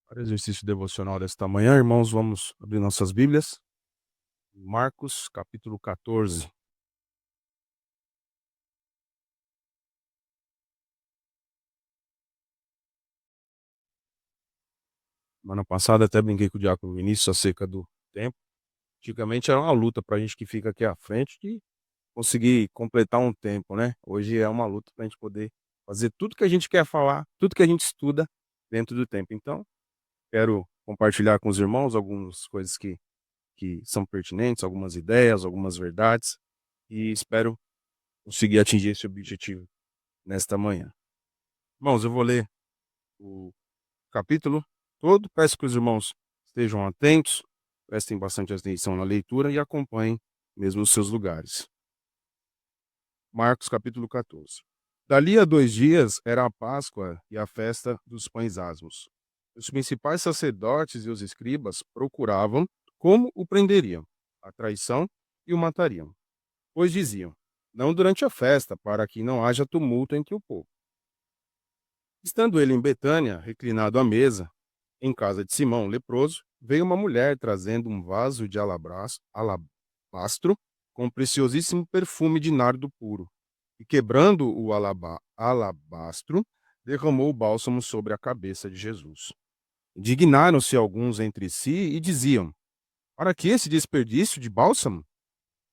Para o exercício devocional desta manhã, irmãos, vamos abrir nossas Bíblias. Marcos, capítulo 14. Semana passada até brinquei com o diácono Vinícius acerca do tempo. Antigamente era uma luta para a gente que fica aqui à frente de conseguir completar um tempo, né? Hoje é uma luta para a gente poder fazer tudo que a gente quer falar, tudo que a gente estuda dentro do tempo. Então, quero compartilhar com os irmãos algumas coisas que são pertinentes, algumas ideias, algumas verdades, e espero conseguir atingir esse objetivo nesta manhã. Irmãos, eu vou ler o capítulo todo. Peço que os irmãos estejam atentos, prestem bastante atenção na leitura e acompanhem mesmo os seus lugares. Marcos, capítulo 14. Dali a 2 dias era a Páscoa e a festa dos pães asmos. Os principais sacerdotes e os escribas procuravam como o prenderiam, a traição e o matariam. Pois diziam: não durante a festa, para que não haja tumulto entre o povo. Estando ele em Betânia, reclinado à mesa, em casa de Simão, leproso, veio uma mulher trazendo um vaso de alabastro com preciosíssimo perfume de nardo puro. E quebrando o alabastro, derramou o bálsamo sobre a cabeça de Jesus. Indignaram-se alguns entre si e diziam: para que esse desperdício de bálsamo?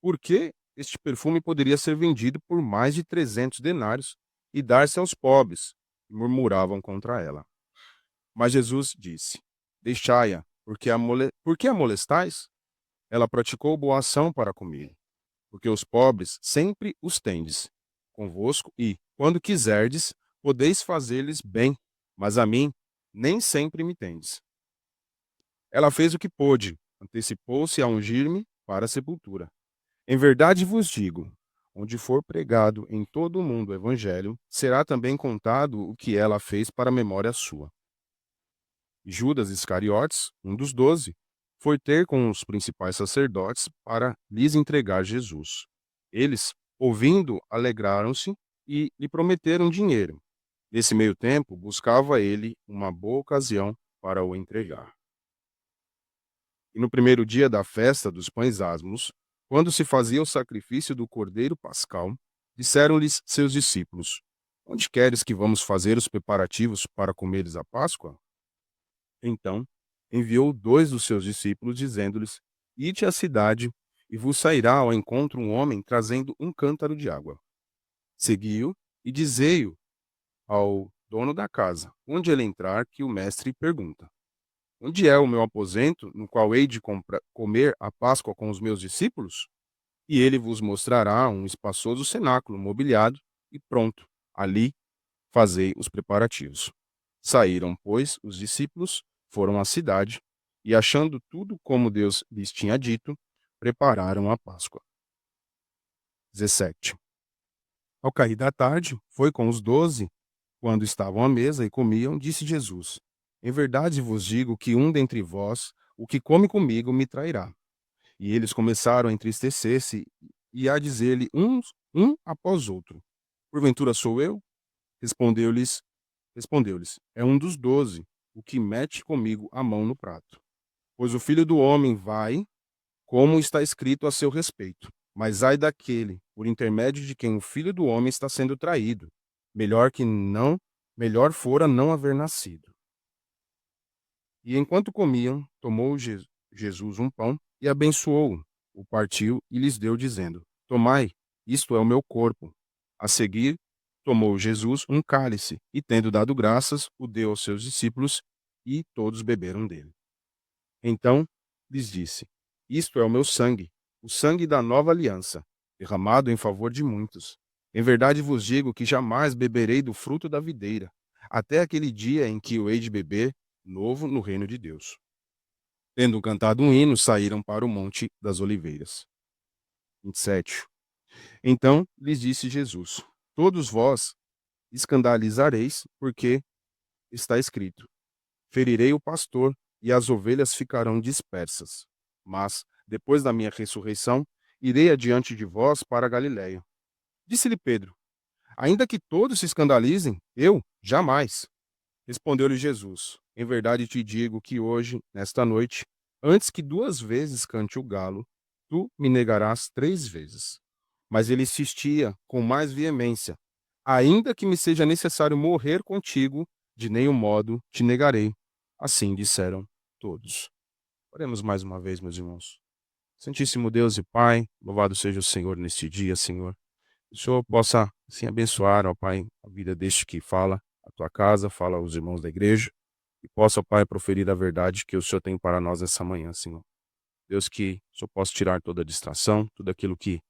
Porque este perfume poderia ser vendido por mais de 300 denários e dar-se aos pobres. E murmuravam contra ela. Mas Jesus disse: deixai-a, por que a molestais? Ela praticou boa ação para comigo, porque os pobres sempre os tendes convosco e, quando quiserdes, podeis fazer-lhes bem, mas a mim nem sempre me tendes. Ela fez o que pôde, antecipou-se a ungir-me para a sepultura. Em verdade vos digo, onde for pregado em todo o mundo o evangelho, será também contado o que ela fez para a memória sua. Judas Iscariotes, um dos 12, foi ter com os principais sacerdotes para lhes entregar Jesus. Eles, ouvindo, alegraram-se e lhe prometeram dinheiro. Nesse meio tempo, buscava ele uma boa ocasião para o entregar. E no primeiro dia da festa dos pães asmos, quando se fazia o sacrifício do cordeiro pascal, disseram-lhes seus discípulos: onde queres que vamos fazer os preparativos para comeres a Páscoa? Então enviou 2 dos seus discípulos, dizendo-lhes: ide à cidade, e vos sairá ao encontro um homem trazendo um cântaro de água. Segui-o e dizei-o ao dono da casa, onde ele entrar, que o mestre pergunta: onde é o meu aposento, no qual hei de comer a Páscoa com os meus discípulos? E ele vos mostrará um espaçoso cenáculo mobiliado e pronto. Ali fazei os preparativos. Saíram, pois, os discípulos, foram à cidade, e achando tudo como Deus lhes tinha dito, prepararam a Páscoa. 17. Ao cair da tarde, foi com os 12, quando estavam à mesa e comiam, disse Jesus: em verdade vos digo que um dentre vós, o que come comigo, me trairá. E eles começaram a entristecer-se e a dizer-lhe um após outro: porventura sou eu? Respondeu-lhes Respondeu-lhes: é um dos 12, o que mete comigo a mão no prato. Pois o Filho do Homem vai, como está escrito a seu respeito. Mas ai daquele, por intermédio de quem o Filho do Homem está sendo traído. Melhor fora não haver nascido. E enquanto comiam, tomou Jesus um pão e abençoou-o, o partiu e lhes deu, dizendo: tomai, isto é o meu corpo. A seguir, tomou Jesus um cálice e, tendo dado graças, o deu aos seus discípulos e todos beberam dele. Então lhes disse: isto é o meu sangue, o sangue da nova aliança, derramado em favor de muitos. Em verdade vos digo que jamais beberei do fruto da videira, até aquele dia em que o hei de beber novo no reino de Deus. Tendo cantado um hino, saíram para o Monte das Oliveiras. 27. Então lhes disse Jesus: todos vós escandalizareis, porque está escrito: ferirei o pastor e as ovelhas ficarão dispersas. Mas, depois da minha ressurreição, irei adiante de vós para a Galiléia. Disse-lhe Pedro: ainda que todos se escandalizem, eu jamais. Respondeu-lhe Jesus: em verdade te digo que hoje, nesta noite, antes que 2 vezes cante o galo, tu me negarás 3 vezes. Mas ele insistia com mais veemência: ainda que me seja necessário morrer contigo, de nenhum modo te negarei. Assim disseram todos. Oremos mais uma vez, meus irmãos. Santíssimo Deus e Pai, louvado seja o Senhor neste dia, Senhor. Que o Senhor possa, assim, abençoar, ó Pai, a vida deste que fala, a tua casa, fala aos irmãos da igreja, e possa, ó Pai, proferir a verdade que o Senhor tem para nós essa manhã, Senhor. Deus, que o Senhor possa tirar toda a distração, tudo aquilo que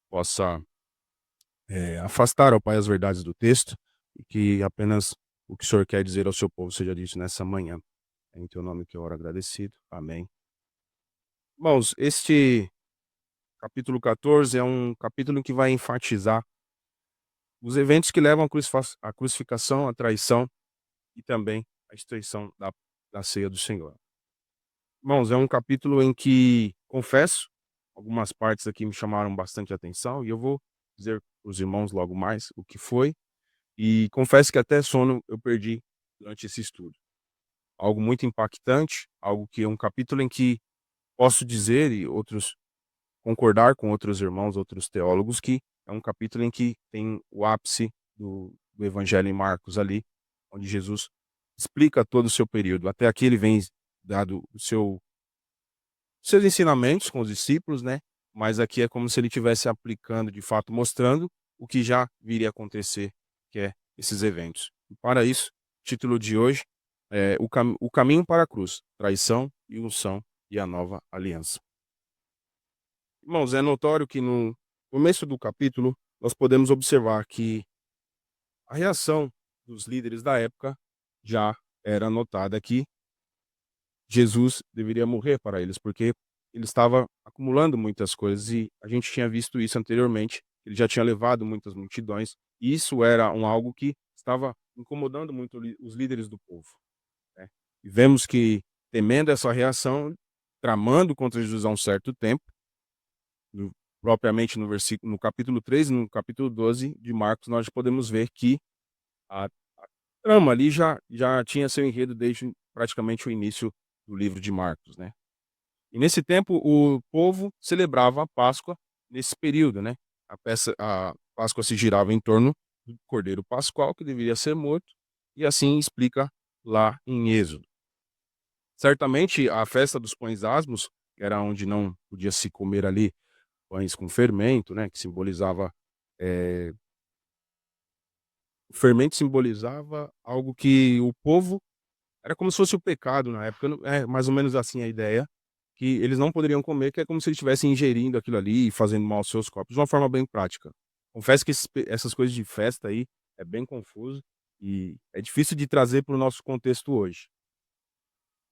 possa afastar, ó Pai, as verdades do texto, e que apenas o que o Senhor quer dizer ao seu povo seja dito nessa manhã. É em teu nome que eu oro agradecido. Amém. Irmãos, este capítulo 14 é um capítulo que vai enfatizar os eventos que levam à crucificação, à traição e também à instituição da ceia do Senhor. Irmãos, é um capítulo em que, confesso, algumas partes aqui me chamaram bastante atenção e eu vou dizer para os irmãos logo mais o que foi. E confesso que até sono eu perdi durante esse estudo. Algo muito impactante, algo que é um capítulo em que posso dizer e outros concordar com outros irmãos, outros teólogos, que é um capítulo em que tem o ápice do Evangelho em Marcos ali, onde Jesus explica todo o seu período. Até aqui ele vem dado seus ensinamentos com os discípulos, né? Mas aqui é como se ele estivesse aplicando, de fato, mostrando o que já viria a acontecer, que é esses eventos. E para isso, o título de hoje é o caminho para a cruz, traição e unção e a nova aliança. Irmãos, é notório que no começo do capítulo nós podemos observar que a reação dos líderes da época já era notada que Jesus deveria morrer para eles, porque ele estava acumulando muitas coisas e a gente tinha visto isso anteriormente. Ele já tinha levado muitas multidões e isso era algo que estava incomodando muito os líderes do povo, né? E vemos que, temendo essa reação, tramando contra Jesus há um certo tempo, no propriamente no capítulo 3 e no capítulo 12 de Marcos, nós podemos ver que a trama ali já tinha seu enredo desde praticamente o início do livro de Marcos, né. E nesse tempo o povo celebrava a Páscoa nesse período, né. A Páscoa se girava em torno do cordeiro pascual que deveria ser morto, e assim explica lá em Êxodo. Certamente a festa dos pães asmos, era onde não podia se comer ali pães com fermento, né, que simbolizava, eh, o fermento simbolizava algo que o povo era como se fosse o pecado na época, não é mais ou menos assim a ideia, que eles não poderiam comer, que é como se eles estivessem ingerindo aquilo ali e fazendo mal aos seus corpos, de uma forma bem prática. Confesso que essas coisas de festa aí é bem confuso e é difícil de trazer para o nosso contexto hoje.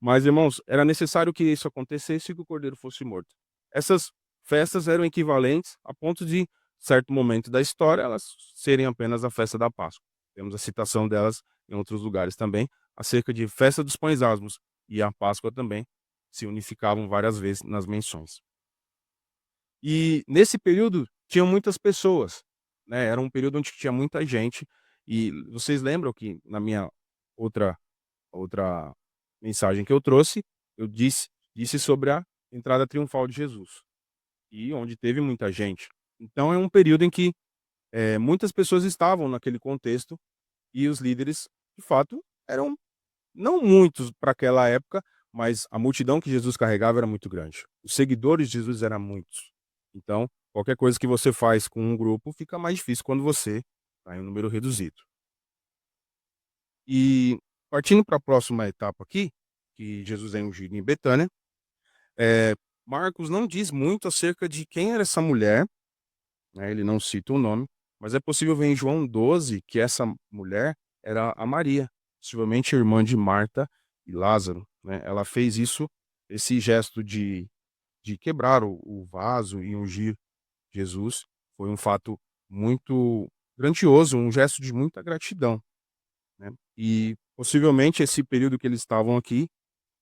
Mas, irmãos, era necessário que isso acontecesse e que o cordeiro fosse morto. Essas festas eram equivalentes a ponto de, certo momento da história, elas serem apenas a festa da Páscoa. Temos a citação delas em outros lugares também, acerca de festa dos pães asmos e a Páscoa também se unificavam várias vezes nas menções. E nesse período tinham muitas pessoas, né? Era um período onde tinha muita gente. E vocês lembram que na minha outra mensagem que eu trouxe, eu disse sobre a entrada triunfal de Jesus, e onde teve muita gente. Então é um período em que, muitas pessoas estavam naquele contexto, e os líderes, de fato, eram não muitos para aquela época, mas a multidão que Jesus carregava era muito grande. Os seguidores de Jesus eram muitos. Então, qualquer coisa que você faz com um grupo fica mais difícil quando você está em um número reduzido. E partindo para a próxima etapa aqui, que Jesus é ungido em Betânia, eh, Marcos não diz muito acerca de quem era essa mulher, né, ele não cita o nome, mas é possível ver em João 12 que essa mulher era a Maria, possivelmente irmã de Marta e Lázaro, né. Ela fez esse gesto de quebrar o vaso e ungir Jesus, foi um fato muito grandioso, um gesto de muita gratidão, né. E possivelmente esse período que eles estavam aqui,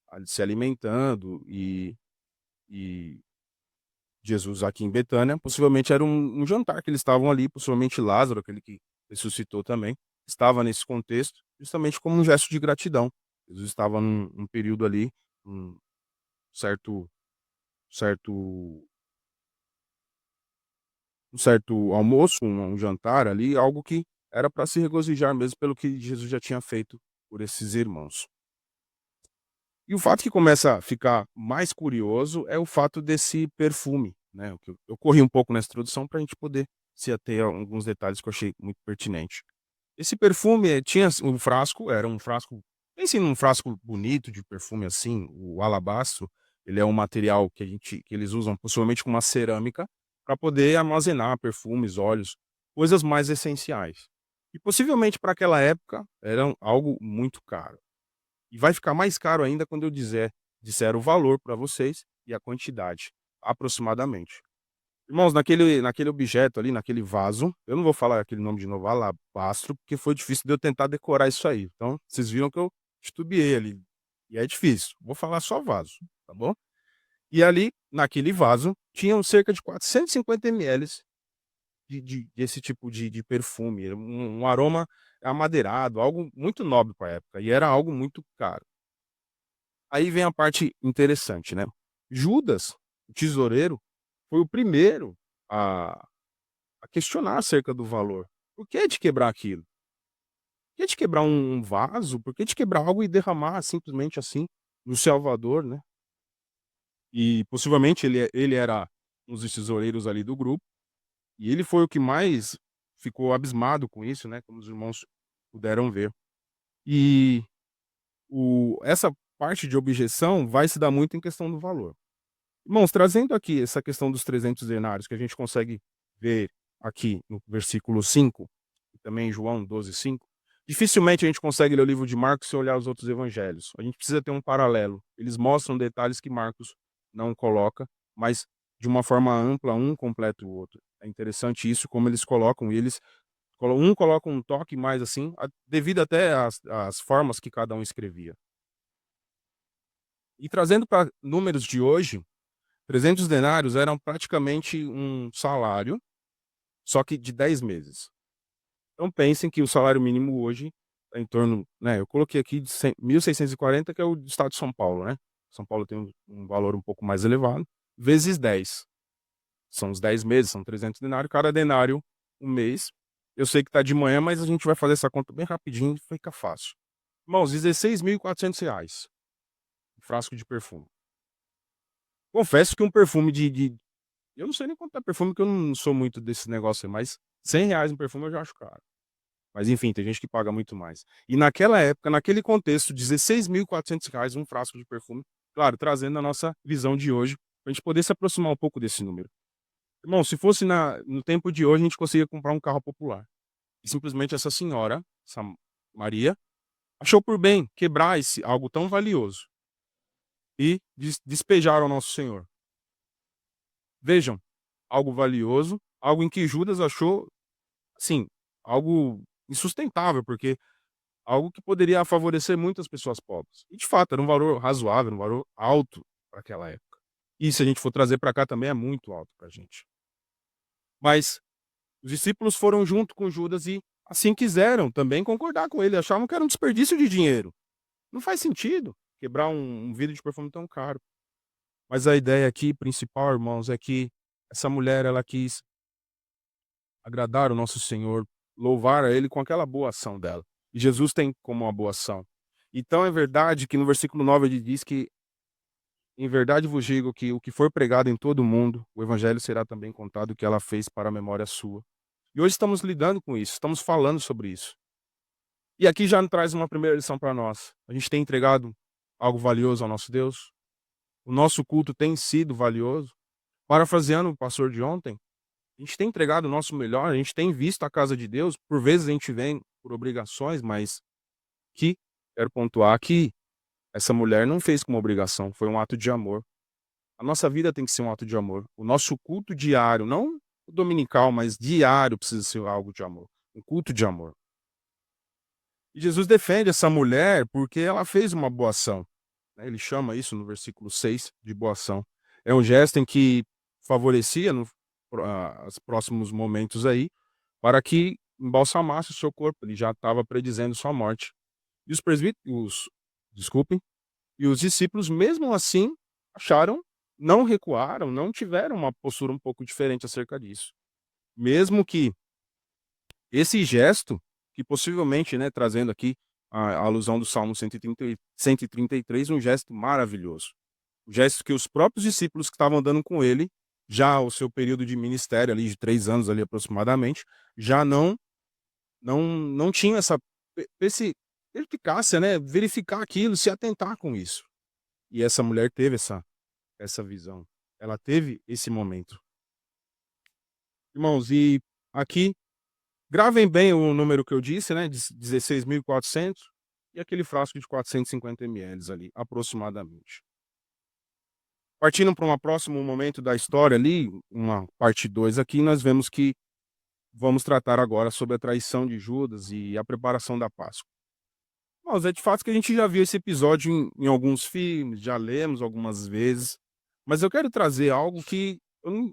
ali se alimentando e Jesus aqui em Betânia, possivelmente era um jantar que eles estavam ali, possivelmente Lázaro, aquele que ressuscitou também, estava nesse contexto, justamente como um gesto de gratidão. Jesus estava num período ali, um certo certo um certo almoço, um jantar ali, algo que era para se regozijar mesmo pelo que Jesus já tinha feito por esses irmãos. E o fato que começa a ficar mais curioso é o fato desse perfume, né, o que eu corri um pouco nessa introdução para a gente poder se ater a alguns detalhes que eu achei muito pertinente. Esse perfume, tinha um frasco, era um frasco, pense num frasco bonito de perfume, assim, o alabastro, ele é um material que eles usam possivelmente com uma cerâmica, para poder armazenar perfumes, óleos, coisas mais essenciais. E possivelmente para aquela época era algo muito caro. E vai ficar mais caro ainda quando eu disser o valor para vocês e a quantidade, aproximadamente. Irmãos, naquele objeto ali, naquele vaso, eu não vou falar aquele nome de novo, alabastro, porque foi difícil de eu tentar decorar isso aí. Então, vocês viram que eu titubeei ali, e é difícil. Vou falar só vaso, tá bom? E ali, naquele vaso, tinham cerca de 450 ml desse tipo de perfume, um aroma amadeirado, algo muito nobre para a época, e era algo muito caro. Aí vem a parte interessante, né? Judas, o tesoureiro, foi o primeiro a questionar acerca do valor. Por que de quebrar aquilo? Por que de quebrar um vaso? Por que de quebrar algo e derramar simplesmente assim no Salvador, né? E possivelmente ele era um dos tesoureiros ali do grupo, e ele foi o que mais ficou abismado com isso, né, como os irmãos puderam ver. E essa parte de objeção vai se dar muito em questão do valor. Irmãos, trazendo aqui essa questão dos 300 denários que a gente consegue ver aqui no versículo 5 e também em João 12:5, dificilmente a gente consegue ler o livro de Marcos se olhar os outros evangelhos. A gente precisa ter um paralelo. Eles mostram detalhes que Marcos não coloca, mas de uma forma ampla, um completa o outro. É interessante isso, como eles colocam, e eles um coloca um toque mais assim, devido até às formas que cada um escrevia. E trazendo para números de hoje, 300 denários eram praticamente um salário, só que de 10 meses. Então pensem que o salário mínimo hoje é em torno, né, eu coloquei aqui de 1.640, que é o do estado de São Paulo, né. São Paulo tem um valor um pouco mais elevado, vezes 10. São os 10 meses, são 300 denários, cada denário um mês. Eu sei que tá de manhã, mas a gente vai fazer essa conta bem rapidinho, fica fácil. Irmãos, R$16.400, um frasco de perfume. Confesso que um perfume eu não sei nem quanto é perfume, que eu não sou muito desse negócio aí, mas R$100 um perfume eu já acho caro. Mas enfim, tem gente que paga muito mais. E naquela época, naquele contexto, R$16.400 um frasco de perfume, claro, trazendo a nossa visão de hoje, pra gente poder se aproximar um pouco desse número. Irmão, se fosse no tempo de hoje, a gente conseguia comprar um carro popular. E simplesmente essa senhora, essa Maria, achou por bem quebrar algo tão valioso e despejar ao nosso Senhor. Vejam, algo valioso, algo em que Judas achou, assim, algo insustentável, porque algo que poderia favorecer muitas pessoas pobres. E de fato, era um valor razoável, um valor alto para aquela época. E se a gente for trazer para cá também é muito alto para a gente. Mas os discípulos foram junto com Judas e assim quiseram também concordar com ele, achavam que era um desperdício de dinheiro. Não faz sentido quebrar um vidro de perfume tão caro. Mas a ideia aqui principal, irmãos, é que essa mulher ela quis agradar o nosso Senhor, louvar a Ele com aquela boa ação dela. E Jesus tem como uma boa ação. Então é verdade que no versículo 9 ele diz que, em verdade vos digo que o que for pregado em todo o mundo, o evangelho será também contado o que ela fez para a memória sua. E hoje estamos lidando com isso, estamos falando sobre isso. E aqui já traz uma primeira lição para nós. A gente tem entregado algo valioso ao nosso Deus? O nosso culto tem sido valioso? Parafraseando o pastor de ontem, a gente tem entregado o nosso melhor, a gente tem visto a casa de Deus, por vezes a gente vem por obrigações, mas que quero pontuar que essa mulher não fez como obrigação, foi um ato de amor. A nossa vida tem que ser um ato de amor. O nosso culto diário, não o dominical, mas diário precisa ser algo de amor, um culto de amor. E Jesus defende essa mulher porque ela fez uma boa ação, né? Ele chama isso no versículo 6 de boa ação. É um gesto em que favorecia os próximos momentos aí, para que embalsamasse o seu corpo, ele já estava predizendo sua morte. E os presbíteros, desculpem, e os discípulos, mesmo assim, acharam, não recuaram, não tiveram uma postura um pouco diferente acerca disso. Mesmo que esse gesto, que possivelmente, né, trazendo aqui a alusão do Salmo 133, um gesto maravilhoso. O gesto que os próprios discípulos que estavam andando com ele, já o seu período de ministério ali de 3 anos ali aproximadamente, já não tinham essa perspicácia, né, verificar aquilo, se atentar com isso. E essa mulher teve essa visão, ela teve esse momento. Irmãos, e aqui, gravem bem o número que eu disse, né, de 16.400 e aquele frasco de 450 ml ali, aproximadamente. Partindo para um próximo momento da história ali, uma parte 2 aqui, nós vemos que vamos tratar agora sobre a traição de Judas e a preparação da Páscoa. Mas é de fato que a gente já viu esse episódio em alguns filmes, já lemos algumas vezes, mas eu quero trazer algo que eu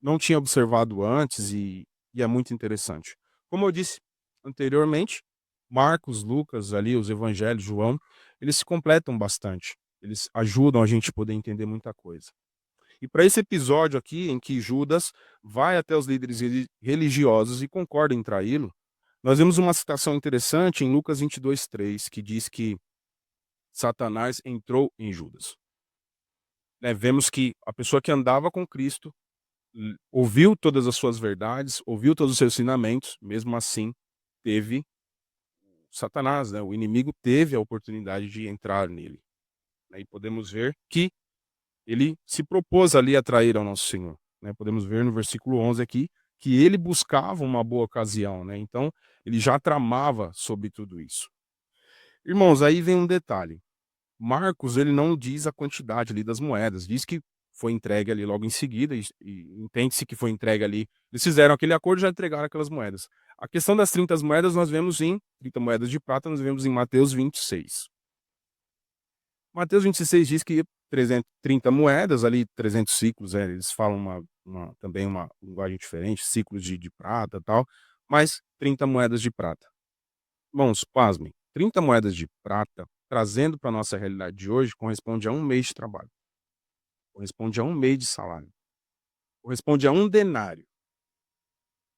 não tinha observado antes e é muito interessante. Como eu disse anteriormente, Marcos, Lucas, ali, os evangelhos, João, eles se completam bastante. Eles ajudam a gente a poder entender muita coisa. E para esse episódio aqui, em que Judas vai até os líderes religiosos e concorda em traí-lo, nós vemos uma citação interessante em Lucas 22:3, que diz que Satanás entrou em Judas. Né, vemos que a pessoa que andava com Cristo ouviu todas as suas verdades, ouviu todos os seus ensinamentos, mesmo assim teve Satanás, né, o inimigo teve a oportunidade de entrar nele. Né, e podemos ver que ele se propôs ali a trair ao nosso Senhor, né? Podemos ver no versículo 11 aqui que ele buscava uma boa ocasião, né? Então, ele já tramava sobre tudo isso. Irmãos, aí vem um detalhe. Marcos, ele não diz a quantidade ali das moedas, diz que foi entregue ali logo em seguida e entende-se que foi entregue ali. Eles fizeram aquele acordo e já entregaram aquelas moedas. A questão das 30 moedas nós vemos em 30 moedas de prata, nós vemos em Mateus 26. Mateus 26 diz que 330 moedas, ali 300 ciclos, eles falam também uma linguagem diferente, ciclos de prata e tal, mas 30 moedas de prata. Irmãos, pasmem, 30 moedas de prata, trazendo para a nossa realidade de hoje, corresponde a um mês de trabalho, corresponde a um mês de salário, corresponde a um denário.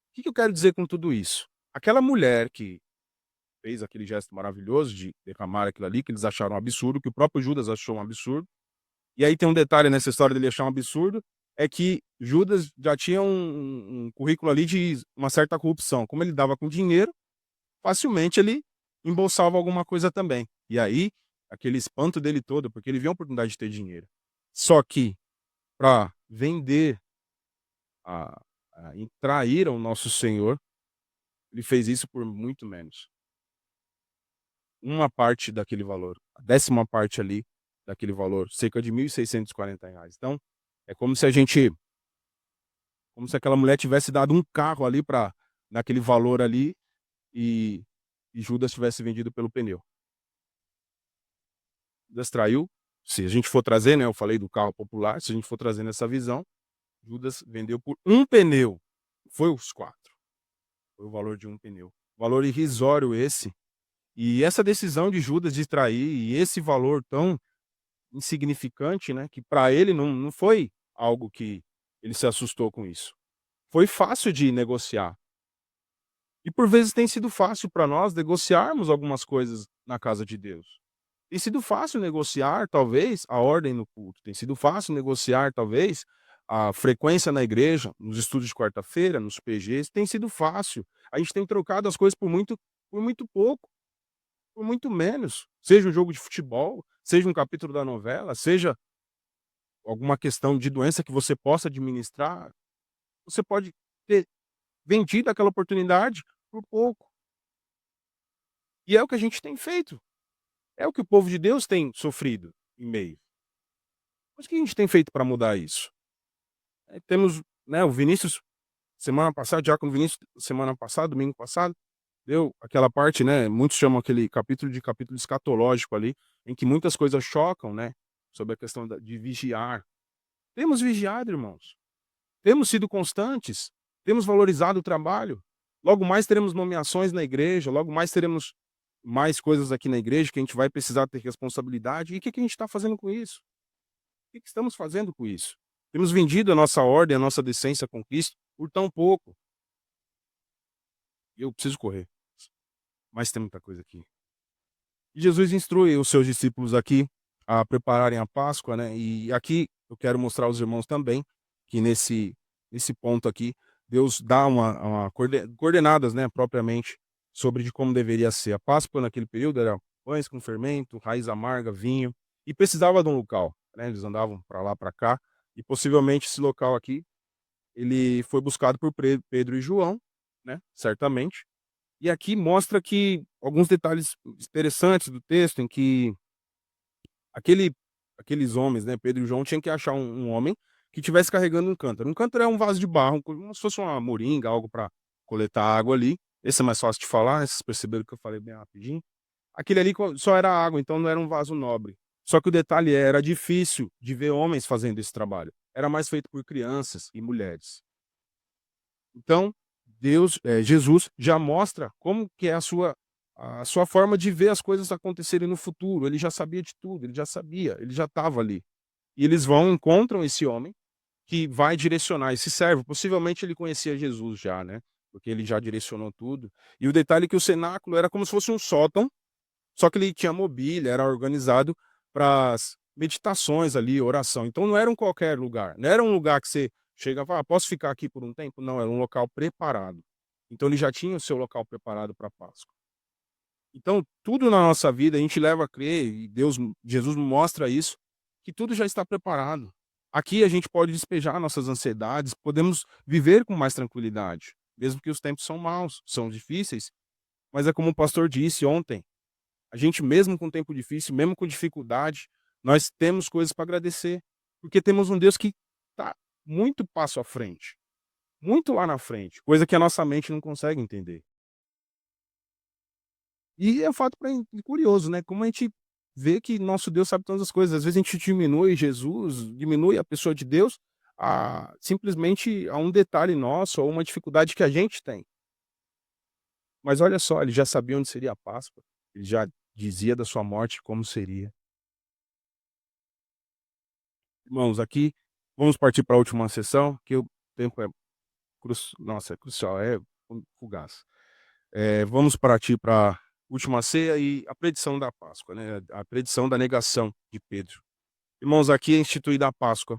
O que eu quero dizer com tudo isso? Aquela mulher que fez aquele gesto maravilhoso de derramar aquilo ali, que eles acharam um absurdo, que o próprio Judas achou um absurdo. E aí tem um detalhe nessa história dele achar um absurdo, é que Judas já tinha um currículo ali de uma certa corrupção. Como ele dava com dinheiro, facilmente ele embolsava alguma coisa também. E aí, aquele espanto dele todo, porque ele viu a oportunidade de ter dinheiro. Só que, para vender, e trair ao nosso Senhor, ele fez isso por muito menos. Uma parte daquele valor, a 10ª parte ali daquele valor, cerca de R$ 1.640. Então, é como se aquela mulher tivesse dado um carro ali para naquele valor ali e, e Judas tivesse vendido pelo pneu. Judas traiu. Se a gente for trazer, né, eu falei do carro popular, se a gente for trazendo essa visão, Judas vendeu por um pneu. Foi os 4. Foi o valor de um pneu. Valor irrisório esse. E essa decisão de Judas de trair e esse valor tão insignificante, né, que para ele não foi algo que ele se assustou com isso. Foi fácil de negociar. E por vezes tem sido fácil para nós negociarmos algumas coisas na casa de Deus. Tem sido fácil negociar, talvez, a ordem no culto. Tem sido fácil negociar, talvez, a frequência na igreja, nos estudos de quarta-feira, nos PGs. Tem sido fácil. A gente tem trocado as coisas por muito pouco, por muito menos. Seja um jogo de futebol, seja um capítulo da novela, seja alguma questão de doença que você possa administrar. Você pode ter vendido aquela oportunidade por pouco. E é o que a gente tem feito. É o que o povo de Deus tem sofrido em meio. Mas o que a gente tem feito para mudar isso? Temos, né, o Vinícius, semana passada, Diácono Vinícius, semana passada, domingo passado, deu aquela parte, né, muitos chamam aquele capítulo de capítulo escatológico ali, em que muitas coisas chocam, né, sobre a questão de vigiar. Temos vigiado, irmãos. Temos sido constantes. Temos valorizado o trabalho. Logo mais teremos nomeações na igreja, logo mais teremos mais coisas aqui na igreja que a gente vai precisar ter responsabilidade. E o que que a gente está fazendo com isso? O que que estamos fazendo com isso? Temos vendido a nossa ordem, a nossa decência com Cristo por tão pouco. Eu preciso correr, mas tem muita coisa aqui. E Jesus instrui os seus discípulos aqui a prepararem a Páscoa, né? E aqui eu quero mostrar aos irmãos também que nesse ponto aqui Deus dá coordenadas, né, propriamente sobre de como deveria ser. A Páscoa naquele período era pães com fermento, raiz amarga, vinho e precisava de um local, né? Eles andavam para lá para cá e possivelmente esse local aqui ele foi buscado por Pedro e João, né? Certamente. E aqui mostra que alguns detalhes interessantes do texto em que aquele aqueles homens, né, Pedro e João, tinham que achar um homem que estivesse carregando um cântaro. Um cântaro é um vaso de barro, como se fosse uma moringa, algo para coletar água ali. Esse é mais fácil de falar, vocês perceberam que eu falei bem rapidinho. Aquele ali só era água, então não era um vaso nobre. Só que o detalhe era difícil de ver homens fazendo esse trabalho. Era mais feito por crianças e mulheres. Então, Jesus já mostra como que é a sua forma de ver as coisas acontecerem no futuro. Ele já sabia de tudo, ele já sabia, ele já estava ali. E eles vão, encontram esse homem que vai direcionar esse servo. Possivelmente ele conhecia Jesus já, né? Porque ele já direcionou tudo. E o detalhe é que o cenáculo era como se fosse um sótão, só que ele tinha mobília, era organizado para as meditações ali, oração. Então não era um qualquer lugar, não era um lugar que você chega e fala: "Ah, posso ficar aqui por um tempo?" Não, era um local preparado. Então ele já tinha o seu local preparado para Páscoa. Então tudo na nossa vida a gente leva a crer, e Jesus mostra isso, que tudo já está preparado. Aqui a gente pode despejar nossas ansiedades, podemos viver com mais tranquilidade, mesmo que os tempos são maus, são difíceis, mas é como o pastor disse ontem, a gente mesmo com tempo difícil, mesmo com dificuldade, nós temos coisas para agradecer, porque temos um Deus que está muito passo à frente, muito lá na frente, coisa que a nossa mente não consegue entender. E é um fato curioso, né, como a gente vê que nosso Deus sabe todas as coisas. Às vezes a gente diminui Jesus, diminui a pessoa de Deus, simplesmente a um detalhe nosso ou uma dificuldade que a gente tem. Mas olha só, ele já sabia onde seria a Páscoa, ele já dizia da sua morte como seria. Irmãos, aqui vamos partir para a última sessão, que o tempo é nossa, é crucial, é fugaz. Vamos partir para a última ceia e a predição da Páscoa, né, a predição da negação de Pedro. Irmãos, aqui é instituída a Páscoa,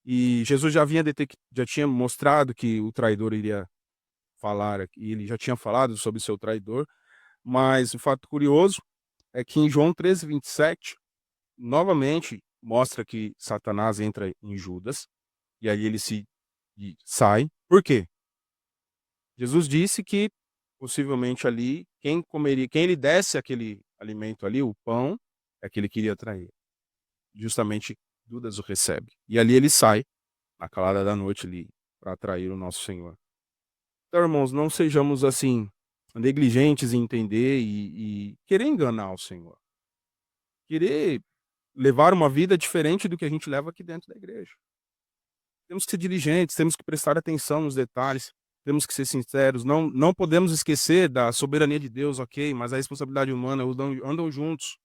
e Jesus já tinha mostrado que o traidor iria falar, e ele já tinha falado sobre o seu traidor, mas o fato curioso é que em João 13:27, novamente mostra que Satanás entra em Judas, e aí ele sai. Por quê? Jesus disse que possivelmente ali quem ele desse aquele alimento ali, o pão, é que ele queria trair. Justamente Judas o recebe. E ali ele sai, na calada da noite ali, para trair o nosso Senhor. Então, irmãos, não sejamos assim negligentes em entender e querer enganar o Senhor. Querer levar uma vida diferente do que a gente leva aqui dentro da igreja. Temos que ser diligentes, temos que prestar atenção nos detalhes, temos que ser sinceros, não podemos esquecer da soberania de Deus, ok, mas a responsabilidade humana andam juntos.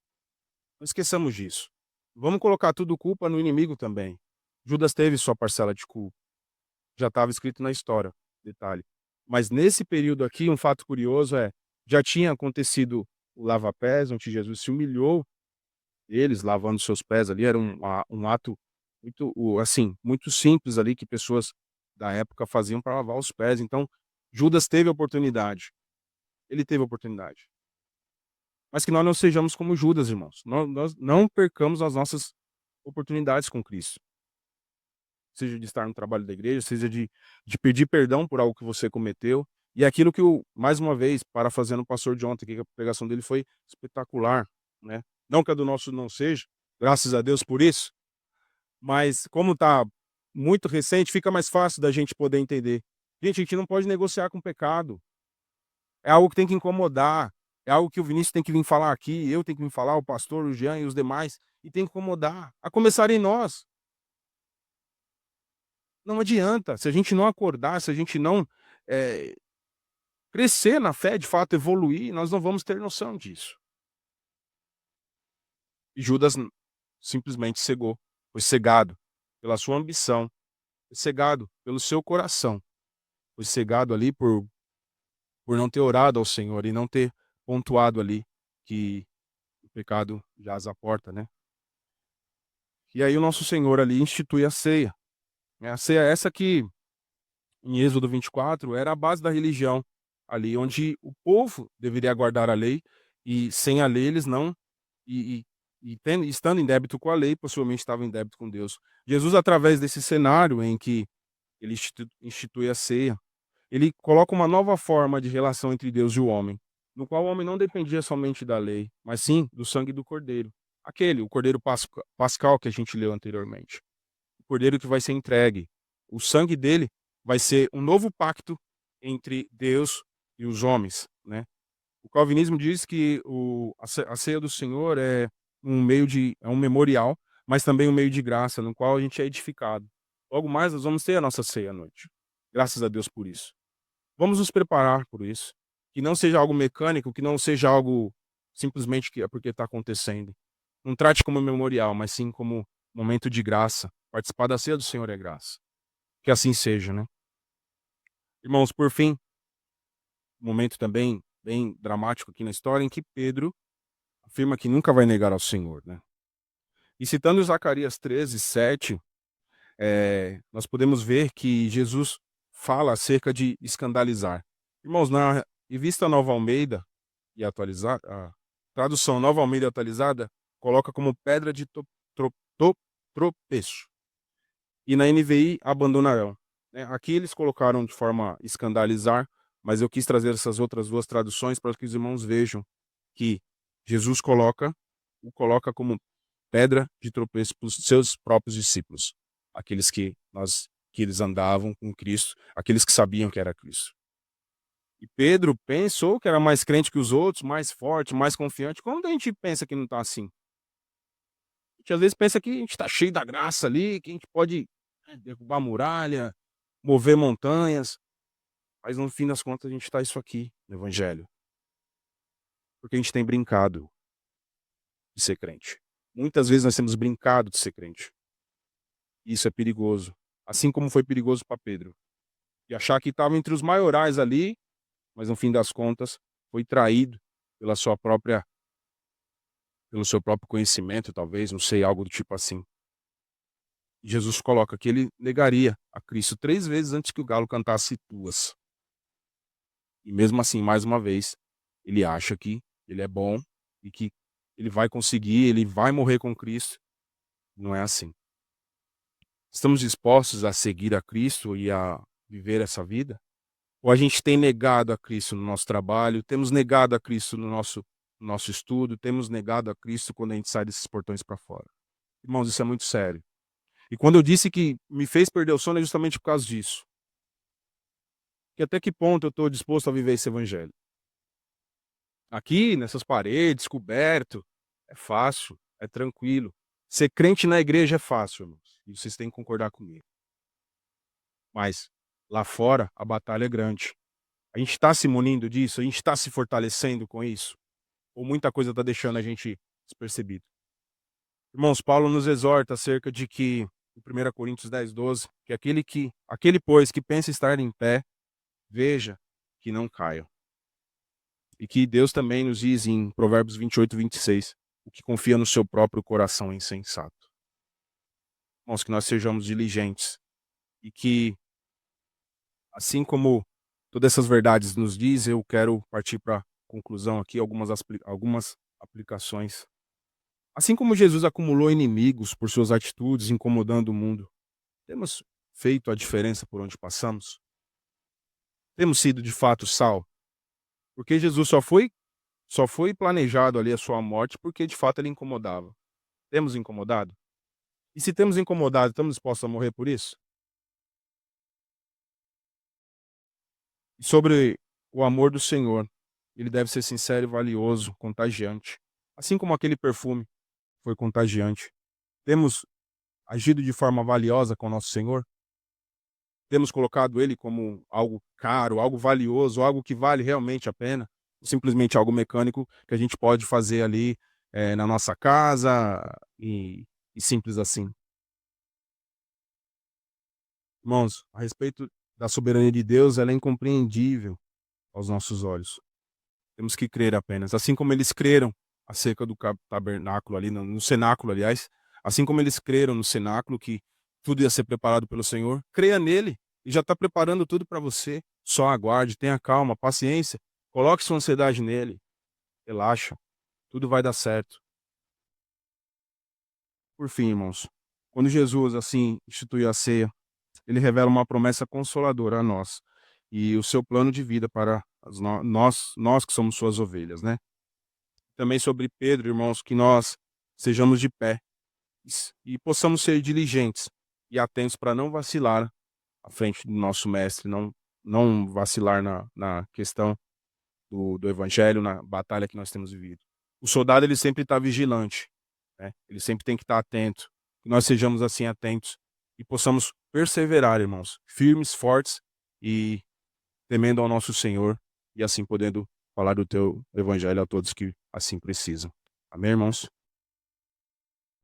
Não esqueçamos disso. Vamos colocar tudo culpa no inimigo também. Judas teve sua parcela de culpa, já estava escrito na história, detalhe. Mas nesse período aqui, um fato curioso já tinha acontecido o lava-pés, onde Jesus se humilhou, eles lavando seus pés ali, era um ato assim, muito simples ali que pessoas da época faziam para lavar os pés. Então, Judas teve a oportunidade, ele teve a oportunidade. Mas que nós não sejamos como Judas, irmãos. Nós não percamos as nossas oportunidades com Cristo. Seja de estar no trabalho da igreja, seja de pedir perdão por algo que você cometeu. E aquilo que mais uma vez, parafraseando o pastor de ontem, que a pregação dele foi espetacular, né? Não que a do nosso não seja, graças a Deus por isso, mas como está muito recente, fica mais fácil da gente poder entender. Gente, a gente não pode negociar com o pecado. É algo que tem que incomodar. É algo que o Vinícius tem que vir falar aqui, eu tenho que vir falar, o pastor, o Jean e os demais, e tem que incomodar. A começar em nós. Não adianta. Se a gente não acordar, se a gente não eh, crescer na fé, de fato evoluir, nós não vamos ter noção disso. E Judas simplesmente cegou, foi cegado pela sua ambição, foi cegado pelo seu coração, foi cegado ali por não ter orado ao Senhor e não ter pontuado ali que o pecado jaz à porta, né. E aí o nosso Senhor ali institui a ceia, né, a ceia essa que em Êxodo 24 era a base da religião, ali onde o povo deveria guardar a lei, e sem a lei eles não estando em débito com a lei, possivelmente estavam em débito com Deus. Jesus, através desse cenário em que ele institui a ceia, ele coloca uma nova forma de relação entre Deus e o homem, no qual o homem não dependia somente da lei, mas sim do sangue do cordeiro. O cordeiro pascal que a gente leu anteriormente. O cordeiro que vai ser entregue. O sangue dele vai ser um novo pacto entre Deus e os homens, né? O calvinismo diz que a ceia do Senhor é um memorial, mas também um meio de graça, no qual a gente é edificado. Logo mais nós vamos ter a nossa ceia à noite. Graças a Deus por isso. Vamos nos preparar por isso. Que não seja algo mecânico, que não seja algo simplesmente que é porque está acontecendo. Não trate como memorial, mas sim como momento de graça. Participar da ceia do Senhor é graça. Que assim seja, né? Irmãos, por fim, um momento também bem dramático aqui na história em que Pedro afirma que nunca vai negar ao Senhor, né? E citando Zacarias 13:7, nós podemos ver que Jesus fala acerca de escandalizar. Irmãos, na revista Nova Almeida e atualizada, a tradução Nova Almeida atualizada coloca como pedra de tropeço. E na NVI abandonarão, né? Aqui eles colocaram de forma escandalizar, mas eu quis trazer essas outras duas traduções para que os irmãos vejam que Jesus o coloca como pedra de tropeço para os seus próprios discípulos, aqueles que eles andavam com Cristo, aqueles que sabiam que era Cristo. E Pedro pensou que era mais crente que os outros, mais forte, mais confiante. Quando a gente pensa que não está assim? A gente às vezes pensa que a gente está cheio da graça ali, que a gente pode derrubar muralha, mover montanhas, mas no fim das contas a gente está isso aqui no Evangelho, porque a gente tem brincado de ser crente. Muitas vezes nós temos brincado de ser crente. E isso é perigoso. Assim como foi perigoso para Pedro. E achar que estava entre os maiorais ali, mas no fim das contas foi traído pela sua própria, pelo seu próprio conhecimento, talvez, não sei, algo do tipo assim. Jesus coloca que ele negaria a Cristo 3 vezes antes que o galo cantasse 2. E mesmo assim, mais uma vez, ele acha que ele é bom e que ele vai conseguir, ele vai morrer com Cristo. Não é assim. Estamos dispostos a seguir a Cristo e a viver essa vida? Ou a gente tem negado a Cristo no nosso trabalho, temos negado a Cristo no nosso estudo, temos negado a Cristo quando a gente sai desses portões para fora? Irmãos, isso é muito sério. E quando eu disse que me fez perder o sono é justamente por causa disso. Que até que ponto eu estou disposto a viver esse evangelho? Aqui, nessas paredes, coberto, é fácil, é tranquilo. Ser crente na igreja é fácil, irmãos. E vocês têm que concordar comigo. Mas lá fora a batalha é grande. A gente está se munindo disso? A gente está se fortalecendo com isso? Ou muita coisa está deixando a gente despercebido? Irmãos, Paulo nos exorta acerca de que, em 1 Coríntios 10:12, que aquele pois que pensa estar em pé, veja que não caia. E que Deus também nos diz em Provérbios 28:26, o que confia no seu próprio coração é insensato. Irmãos, que nós sejamos diligentes e que, assim como todas essas verdades nos diz, eu quero partir para a conclusão aqui, algumas aplicações. Assim como Jesus acumulou inimigos por suas atitudes incomodando o mundo, temos feito a diferença por onde passamos? Temos sido de fato sal? Porque Jesus só foi planejado ali a sua morte porque de fato ele incomodava. Temos incomodado? E se temos incomodado, estamos dispostos a morrer por isso? E sobre o amor do Senhor, ele deve ser sincero e valioso, contagiante. Assim como aquele perfume foi contagiante. Temos agido de forma valiosa com o nosso Senhor? Temos colocado ele como algo caro, algo valioso, algo que vale realmente a pena, simplesmente algo mecânico que a gente pode fazer ali, na nossa casa e simples assim. Irmãos, a respeito da soberania de Deus, ela é incompreendível aos nossos olhos. Temos que crer apenas, assim como eles creram acerca do tabernáculo ali, no cenáculo, aliás, assim como eles creram no cenáculo que tudo ia ser preparado pelo Senhor, creia nele e já está preparando tudo para você. Só aguarde, tenha calma, paciência, coloque sua ansiedade nele, relaxa, tudo vai dar certo. Por fim, irmãos, quando Jesus assim instituiu a ceia, ele revela uma promessa consoladora a nós e o seu plano de vida para nós que somos suas ovelhas, né? Também sobre Pedro, irmãos, que nós sejamos de pé e possamos ser diligentes e atentos para não vacilar à frente do nosso mestre, não vacilar na questão do evangelho, na batalha que nós temos vivido. O soldado, ele sempre está vigilante, né? Ele sempre tem que estar atento, que nós sejamos assim atentos e possamos perseverar, irmãos, firmes, fortes e temendo ao nosso Senhor e assim podendo falar do teu evangelho a todos que assim precisam. Amém, irmãos?